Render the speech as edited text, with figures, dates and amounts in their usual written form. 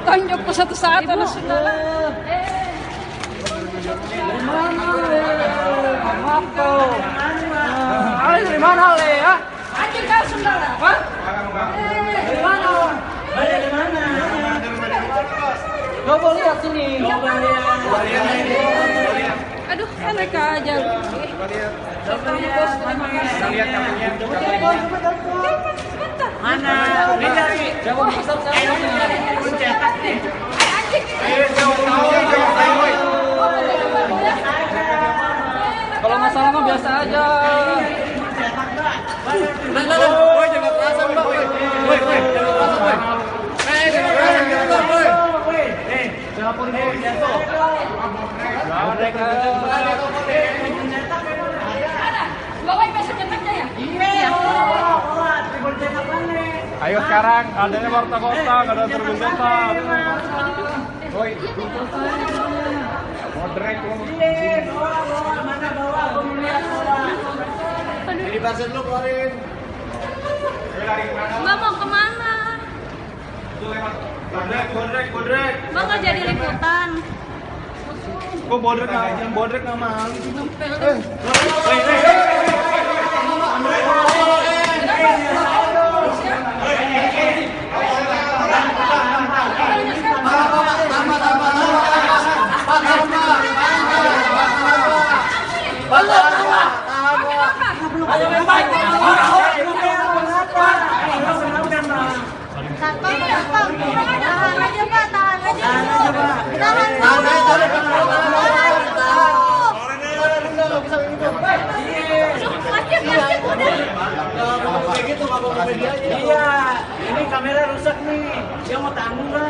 ditonjok ke satu saat anak saudara. Ale dari mana Ale ya? Anjing kau saudara. Hah? Dari mana? Dari mana? Coba lihat sini. Coba lihat. Aduh, mereka aja. Coba lihat. Terima kasih. Lihat kamunya. Mana? Cari. Coba besar saya. Cetak nih. Anjing. Kalau nggak salah mah biasa aja. Woi, jangan kerasan, Mbak. Woi, jangan kerasan, woi. Jangan kerasan gitu, woi. Jangan pun jatuh. Bawain besok cetaknya ya? Iya. Ayo sekarang, adanya warta-warta, ada terbun cetak. Woi, modrek lu. Ini pasien lu keluarin. Mbak mau kemana? Bodrek. Mbak nggak jadi liputan. Kok bodrek nggak mau? Tahan aja Pak, tahan aja. Tahan. Iya, ini kamera rusak nih. Dia mau tanggung nggak?